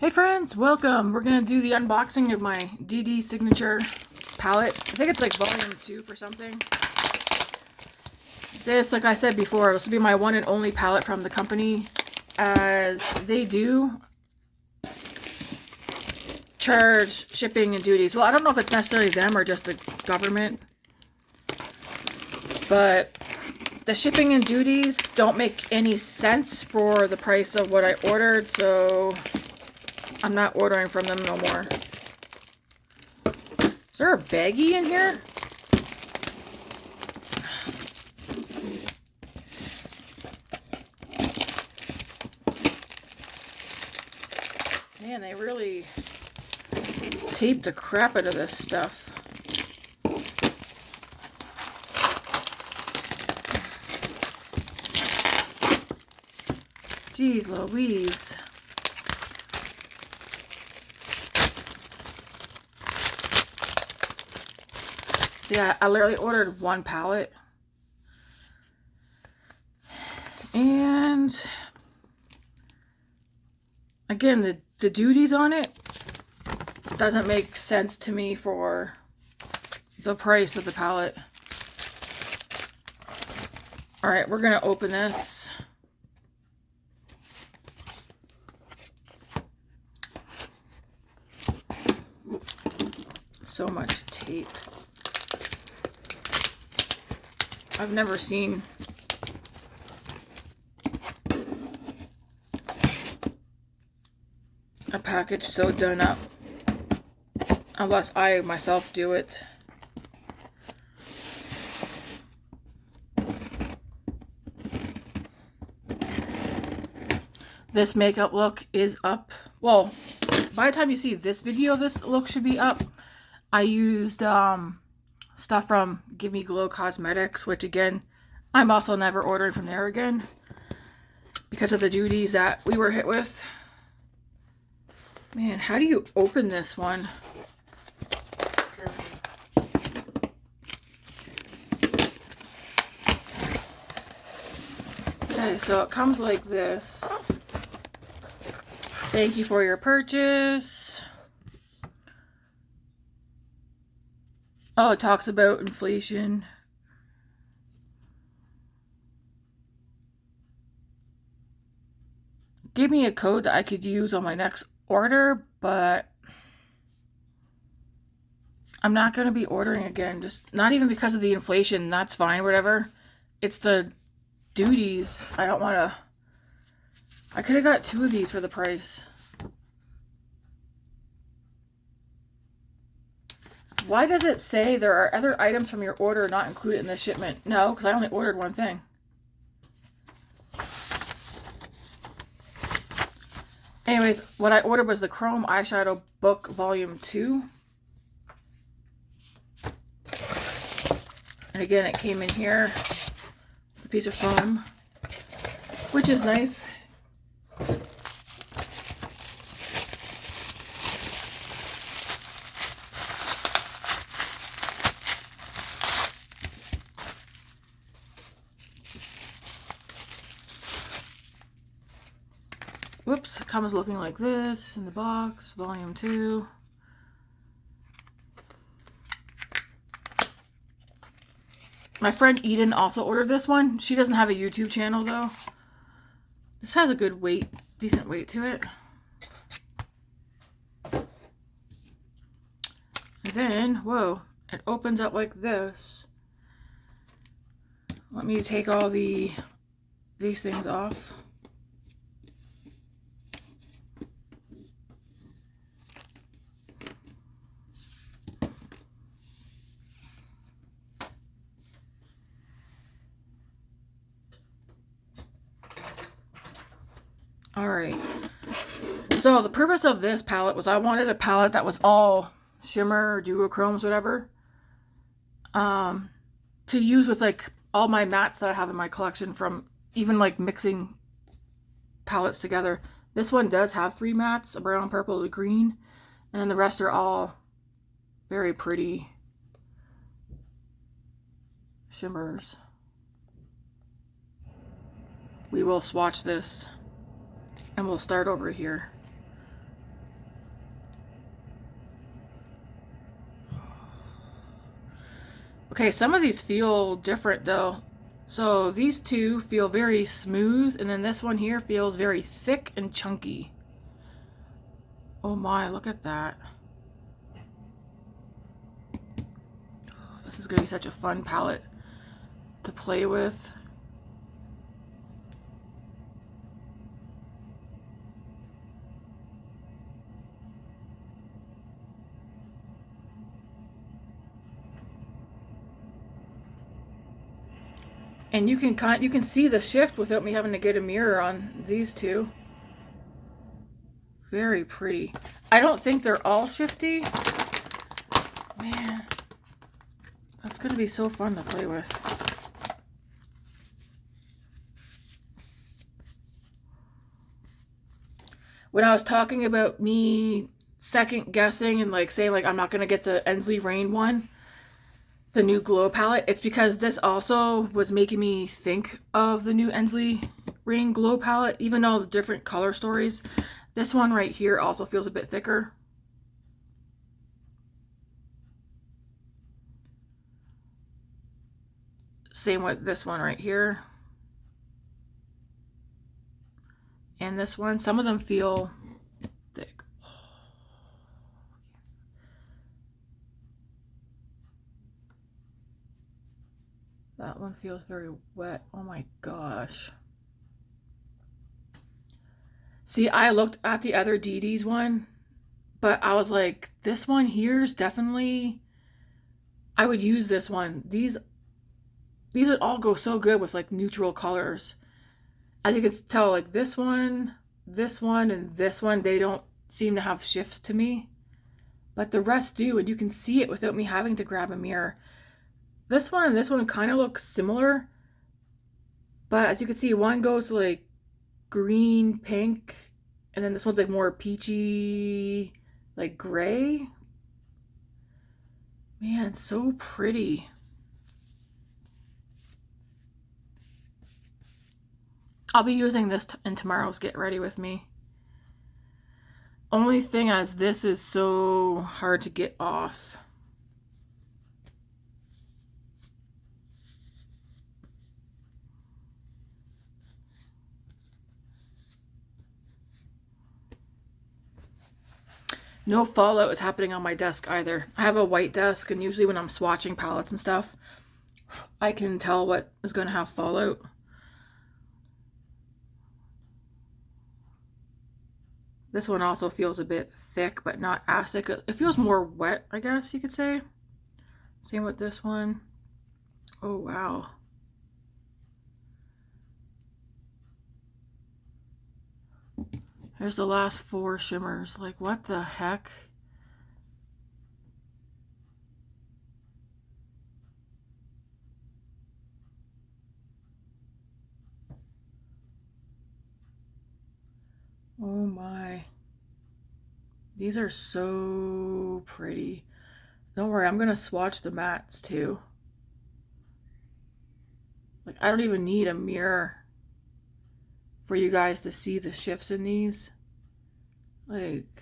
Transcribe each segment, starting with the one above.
Hey friends, welcome! We're gonna do the unboxing of my Dede signature palette. I think it's like volume 2 for something. This, like I said before, this will be my one and only palette from the company, as they do charge shipping and duties. Well, I don't know if it's necessarily them or just the government, but the shipping and duties don't make any sense for the price of what I ordered, so I'm not ordering from them no more. Is there a baggie in here? Man, they really taped the crap out of this stuff. Jeez Louise. So yeah, I literally ordered one palette. And again, the duties on it doesn't make sense to me for the price of the palette. Alright, we're gonna open this. So much tape. I've never seen a package so done up, unless I myself do it. This makeup look is up. Well, by the time you see this video, this look should be up. I used stuff from Give Me Glow Cosmetics, which again, I'm also never ordering from there again because of the duties that we were hit with. Man, how do you open this one? Okay, so it comes like this. Thank you for your purchase. Oh, it talks about inflation. Give me a code that I could use on my next order, but I'm not going to be ordering again. Just not even because of the inflation. That's fine, whatever. It's the duties. I don't want to. I could have got 2 of these for the price. Why does it say there are other items from your order not included in this shipment? No, because I only ordered one thing. Anyways, what I ordered was the Chrome Eyeshadow Book Volume 2. And again, it came in here, a piece of foam, which is nice. Whoops, it comes looking like this in the box, volume 2. My friend Eden also ordered this one. She doesn't have a YouTube channel though. This has a good weight, decent weight to it. And then, whoa, it opens up like this. Let me take all these things off. Alright, so the purpose of this palette was I wanted a palette that was all shimmer, duochromes, whatever, to use with like all my mattes that I have in my collection, from even like mixing palettes together. This one does have 3 mattes, a brown, purple, a green, and then the rest are all very pretty shimmers. We will swatch this and we'll start over here. Okay, some of these feel different though. So these two feel very smooth, and then this one here feels very thick and chunky. Oh my, look at that. This is gonna be such a fun palette to play with. And you can see the shift without me having to get a mirror on these two. Very pretty. I don't think they're all shifty. Man, that's gonna be so fun to play with. When I was talking about me second guessing and like saying like I'm not gonna get the Ensley Rain one, the new glow palette, it's because this also was making me think of the new Ensley Rain glow palette, even though the different color stories. This one right here also feels a bit thicker. Same with this one right here. And this one, some of them feel thick. That one feels very wet. Oh my gosh. See, I looked at the other Dede's one, but I was like, this one here is definitely, I would use this one. These would all go so good with like neutral colors. As you can tell, like this one, and this one, they don't seem to have shifts to me. But the rest do, and you can see it without me having to grab a mirror. This one and this one kind of look similar. But as you can see, one goes to like green, pink, and then this one's like more peachy, like gray. Man, so pretty. I'll be using this in tomorrow's Get Ready With Me. Only thing is this is so hard to get off. No fallout is happening on my desk either. I have a white desk, and usually when I'm swatching palettes and stuff, I can tell what is going to have fallout. This one also feels a bit thick, but not as thick. It feels more wet, I guess you could say. Same with this one. Oh, wow. Here's the last 4 shimmers. Like, what the heck? Oh my. These are so pretty. Don't worry, I'm gonna swatch the mattes too. Like, I don't even need a mirror for you guys to see the shifts in these. Like,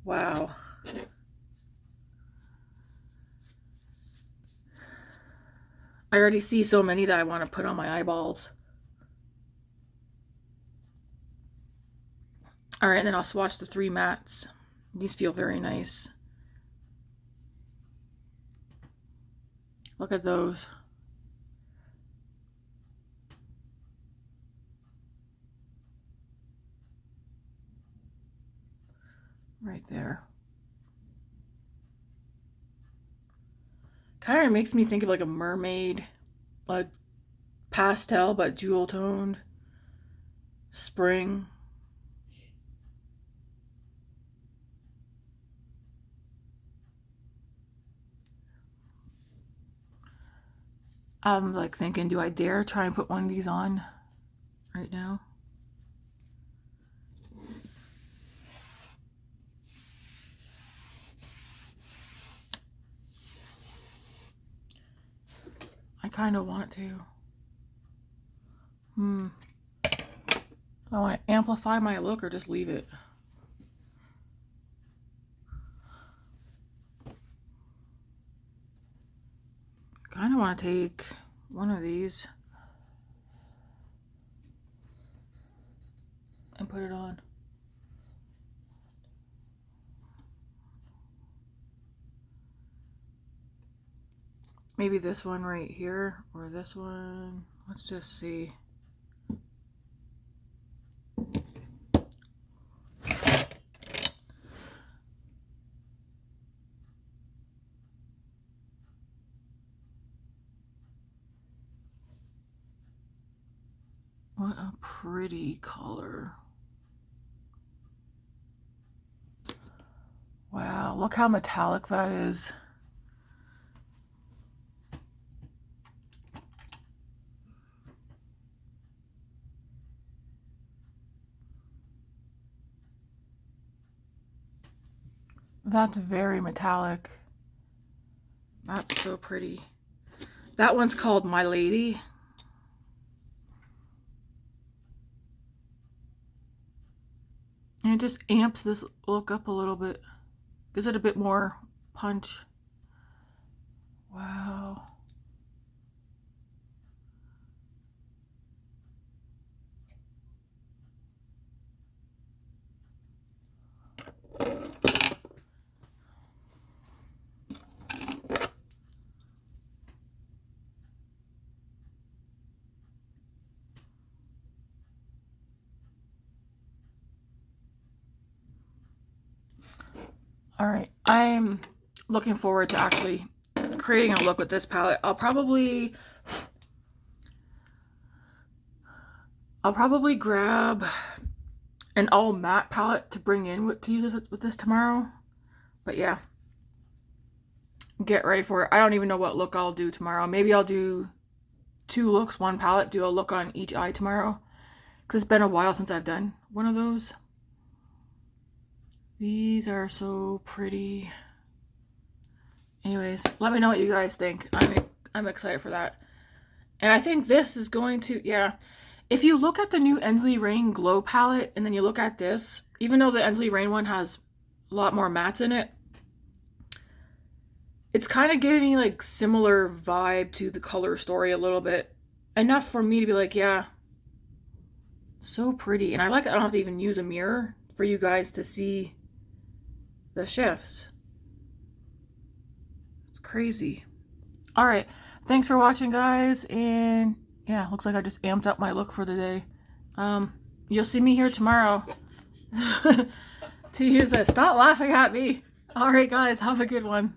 wow. I already see so many that I want to put on my eyeballs. All right, and then I'll swatch the 3 mattes. These feel very nice. Look at those. Right there. Kind of makes me think of like a mermaid, like pastel but jewel toned. Spring. I'm like thinking, do I dare try and put one of these on right now? I kind of want to. Do I want to amplify my look or just leave it? want to take one of these and put it on. Maybe this one right here or this one. Let's just see. What a pretty color. Wow, look how metallic that is. That's very metallic. That's so pretty. That one's called My Lady. And it just amps this look up a little bit. Gives it a bit more punch. Wow. All right, I'm looking forward to actually creating a look with this palette. I'll probably grab an all matte palette to bring in to use with this tomorrow. But yeah, get ready for it. I don't even know what look I'll do tomorrow. Maybe I'll do 2 looks, 1 palette, do a look on each eye tomorrow. Because it's been a while since I've done one of those. These are so pretty. Anyways, let me know what you guys think. I'm excited for that. And I think this is going to, yeah. If you look at the new Ensley Rain Glow palette and then you look at this, even though the Ensley Rain one has a lot more mattes in it, it's kind of giving me like similar vibe to the Color Story a little bit. Enough for me to be like, yeah, so pretty. And I like I don't have to even use a mirror for you guys to see the shifts. It's crazy. All right, thanks for watching, guys. And yeah, looks like I just amped up my look for the day. You'll see me here tomorrow to use it. Stop laughing at me. All right, guys, have a good one.